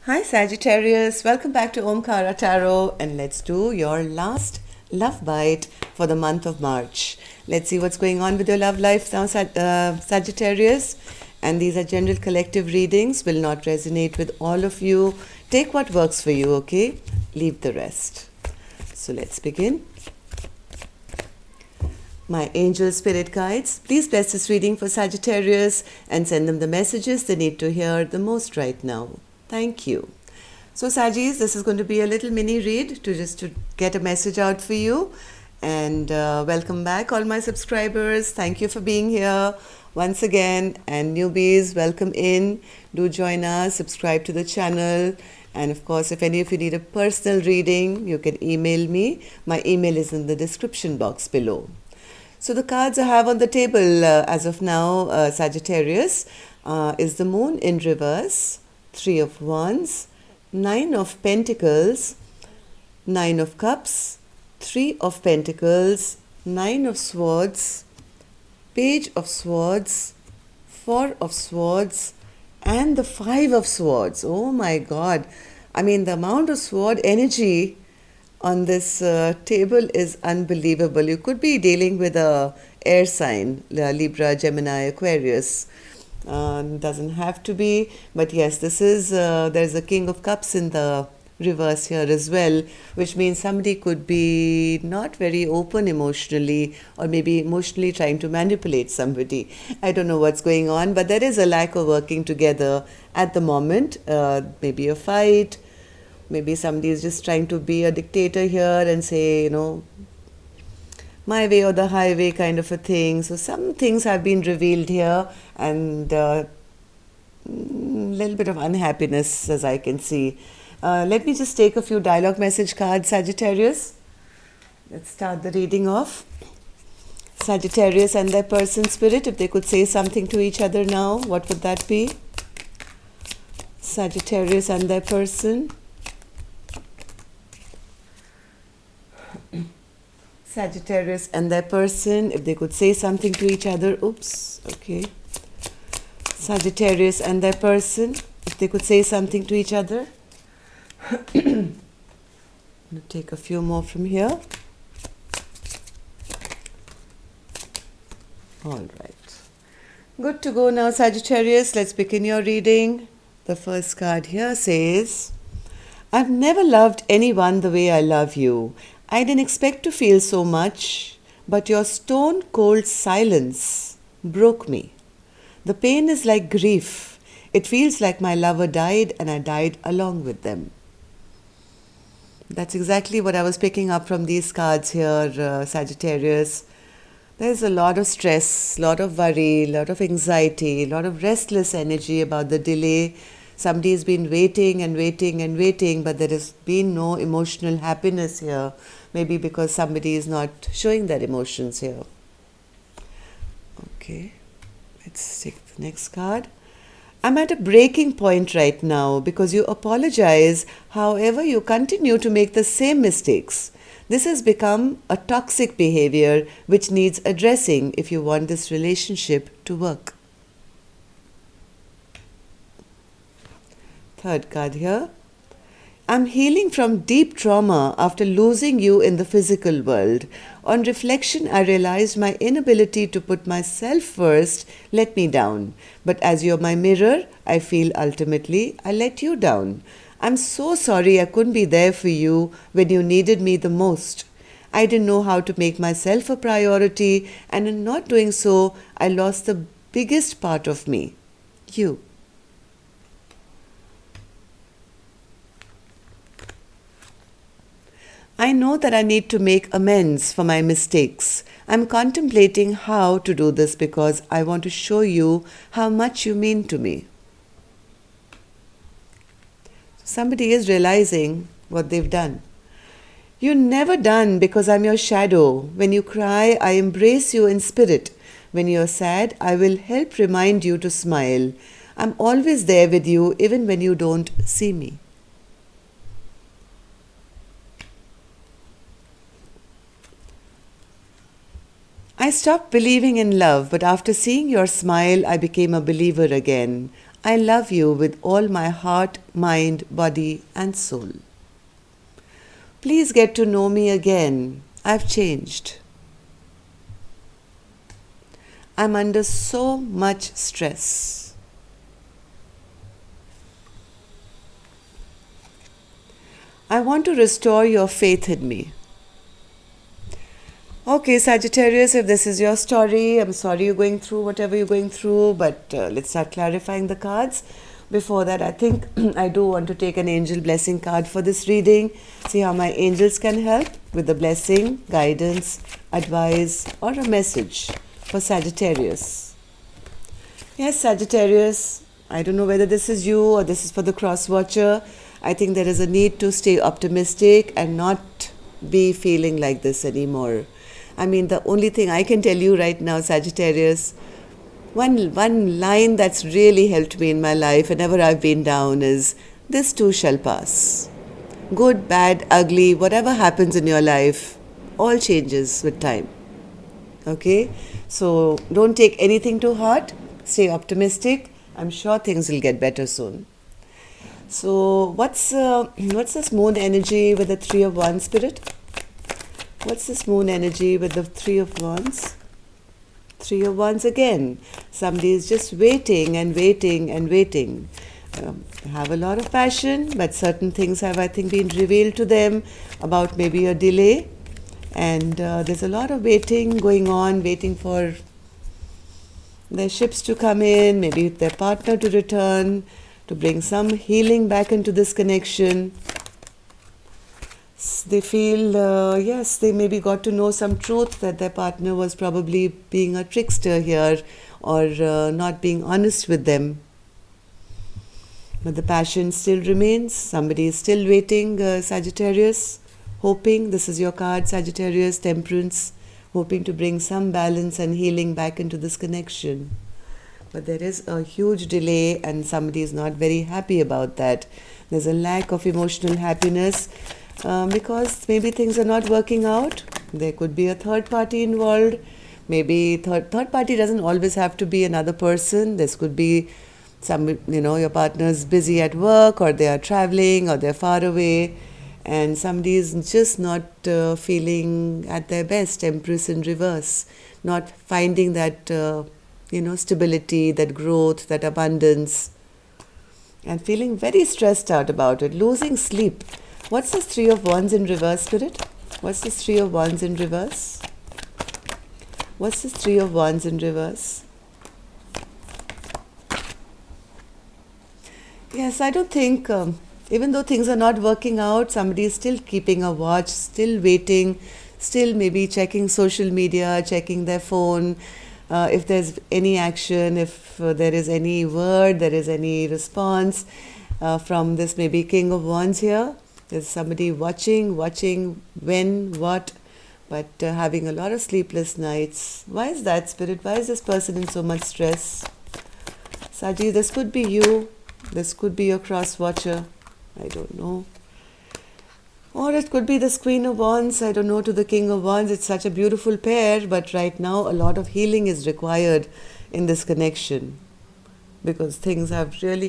Hi Sagittarius, welcome back to Omkara Tarot, and let's do your last love bite for the month of March. Let's see what's going on with your love life now, Sagittarius. And these are general collective readings, will not resonate with all of you. Take what works for you, okay? Leave the rest. So let's begin. My angel spirit guides, please bless this reading for Sagittarius and send them the messages they need to hear the most right now. Thank you. So Saggis, this is going to be a little mini read to get a message out for you. And welcome back all my subscribers. Thank you for being here once again. And newbies, welcome in. Do join us, subscribe to the channel. And of course, if any of you need a personal reading, you can email me. My email is in the description box below. So the cards I have on the table as of now, Sagittarius, is the Moon in reverse, Three of Wands, Nine of Pentacles, Nine of Cups, Three of Pentacles, Nine of Swords, Page of Swords, Four of Swords, and the Five of Swords. Oh my God. I mean, the amount of sword energy on this table is unbelievable. You could be dealing with a air sign, Libra, Gemini, Aquarius. Doesn't have to be, but yes, this is there's a King of Cups in the reverse here as well, which means somebody could be not very open emotionally, or maybe emotionally trying to manipulate somebody. I don't know what's going on, but there is a lack of working together at the moment. Maybe a fight, maybe somebody is just trying to be a dictator here and say, you know, my way or the highway kind of a thing. So some things have been revealed here, and a little bit of unhappiness as I can see. Let me just take a few dialogue message cards, Sagittarius. Let's start the reading off. Sagittarius and their person spirit, if they could say something to each other now, what would that be? Sagittarius and their person. Sagittarius and their person, if they could say something to each other. Oops, okay. Sagittarius and their person, if they could say something to each other. I'm going to take a few more from here. All right. Good to go now, Sagittarius. Let's begin your reading. The first card here says, I've never loved anyone the way I love you. I didn't expect to feel so much, but your stone-cold silence broke me. The pain is like grief. It feels like my lover died and I died along with them. That's exactly what I was picking up from these cards here, Sagittarius. There's a lot of stress, a lot of worry, a lot of anxiety, a lot of restless energy about the delay. Somebody has been waiting and waiting and waiting, but there has been no emotional happiness here. Maybe because somebody is not showing their emotions here. Okay, let's take the next card. I'm at a breaking point right now because you apologize. However, you continue to make the same mistakes. This has become a toxic behavior which needs addressing if you want this relationship to work. Third card here. I'm healing from deep trauma after losing you in the physical world. On reflection, I realized my inability to put myself first let me down. But as you're my mirror, I feel ultimately I let you down. I'm so sorry I couldn't be there for you when you needed me the most. I didn't know how to make myself a priority, and in not doing so, I lost the biggest part of me, you. I know that I need to make amends for my mistakes. I'm contemplating how to do this because I want to show you how much you mean to me. Somebody is realizing what they've done. You're never done because I'm your shadow. When you cry, I embrace you in spirit. When you're sad, I will help remind you to smile. I'm always there with you even when you don't see me. I stopped believing in love, but after seeing your smile, I became a believer again. I love you with all my heart, mind, body, and soul. Please get to know me again. I've changed. I'm under so much stress. I want to restore your faith in me. Okay, Sagittarius, if this is your story, I'm sorry you're going through whatever you're going through, but let's start clarifying the cards. Before that, I think I do want to take an angel blessing card for this reading. See how my angels can help with the blessing, guidance, advice, or a message for Sagittarius. Yes, Sagittarius, I don't know whether this is you or this is for the cross watcher. I think there is a need to stay optimistic and not be feeling like this anymore. I mean, the only thing I can tell you right now, Sagittarius, one line that's really helped me in my life whenever I've been down is, this too shall pass. Good, bad, ugly, whatever happens in your life, all changes with time. Okay? So don't take anything to heart. Stay optimistic. I'm sure things will get better soon. So what's this moon energy with the Three of Wands, Spirit? What's this moon energy with the Three of Wands? Three of Wands again. Somebody is just waiting and waiting and waiting. Have a lot of passion, but certain things have, I think, been revealed to them about maybe a delay. And there's a lot of waiting going on, waiting for their ships to come in, maybe their partner to return, to bring some healing back into this connection. They feel, yes, they maybe got to know some truth that their partner was probably being a trickster here or not being honest with them. But the passion still remains. Somebody is still waiting, Sagittarius, hoping. This is your card, Sagittarius, Temperance, hoping to bring some balance and healing back into this connection. But there is a huge delay and somebody is not very happy about that. There's a lack of emotional happiness because maybe things are not working out. There could be a third party involved. Maybe third party doesn't always have to be another person. This could be some, your partner's busy at work or they are traveling or they're far away and somebody is just not feeling at their best, Empress in reverse, not finding that stability, that growth, that abundance, and feeling very stressed out about it, losing sleep. What's this Three of Wands in reverse, Spirit? What's this Three of Wands in reverse? What's this Three of Wands in reverse? Yes, I don't think, even though things are not working out, somebody is still keeping a watch, still waiting, still maybe checking social media, checking their phone, if there's any action, if there is any word, there is any response from this maybe King of Wands here. There's somebody watching when, what, but having a lot of sleepless nights. Why is that, Spirit? Why is this person in so much stress? Saji, this could be you. This could be your cross watcher. I don't know. Or it could be this Queen of Wands, I don't know, to the King of Wands. It's such a beautiful pair, but right now a lot of healing is required in this connection because things have really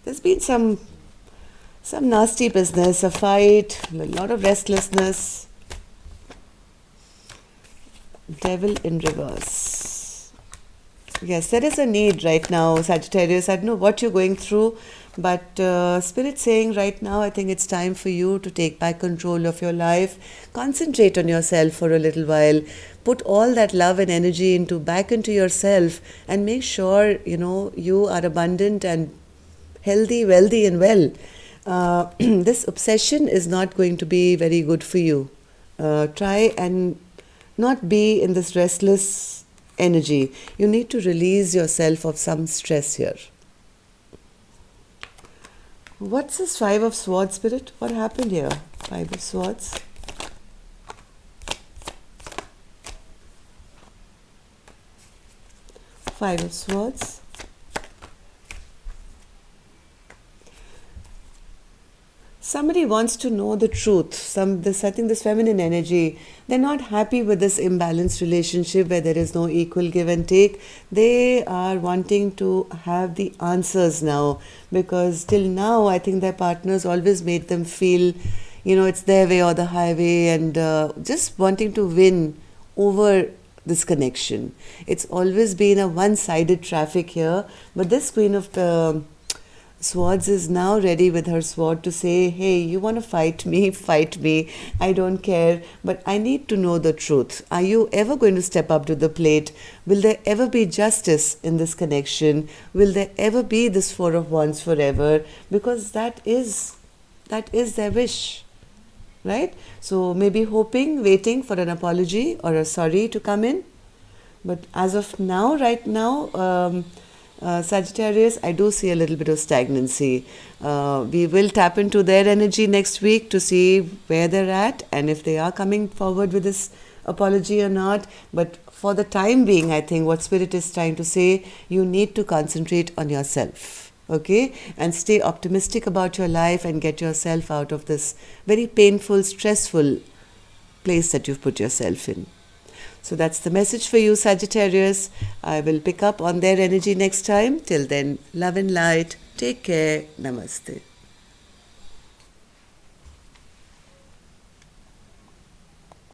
there's been some nasty business, a fight, a lot of restlessness. Devil in reverse. Yes, there is a need right now, Sagittarius. I don't know what you're going through, but Spirit saying right now, I think it's time for you to take back control of your life. Concentrate on yourself for a little while. Put all that love and energy back into yourself and make sure, you are abundant and healthy, wealthy and well. This obsession is not going to be very good for you. Try and not be in this restless energy. You need to release yourself of some stress here. What's this Five of Swords, Spirit? What happened here? Five of Swords. Five of Swords. somebody wants to know the truth. I think this feminine energy, they're not happy with this imbalanced relationship where there is no equal give and take. They are wanting to have the answers now, because till now I think their partners always made them feel, it's their way or the highway, and just wanting to win over this connection. It's always been a one-sided traffic here, but this Queen of Swords is now ready with her sword to say, hey, you want to fight me, fight me. I don't care, but I need to know the truth. Are you ever going to step up to the plate? Will there ever be justice in this connection? Will there ever be this Four of Wands forever? Because that is their wish, right? So maybe hoping, waiting for an apology or a sorry to come in. But as of now, right now, Sagittarius, I do see a little bit of stagnancy. We will tap into their energy next week to see where they're at and if they are coming forward with this apology or not. But for the time being, I think what Spirit is trying to say, you need to concentrate on yourself, okay? And stay optimistic about your life and get yourself out of this very painful, stressful place that you've put yourself in. So that's the message for you, Sagittarius. I will pick up on their energy next time. Till then, love and light. Take care. Namaste.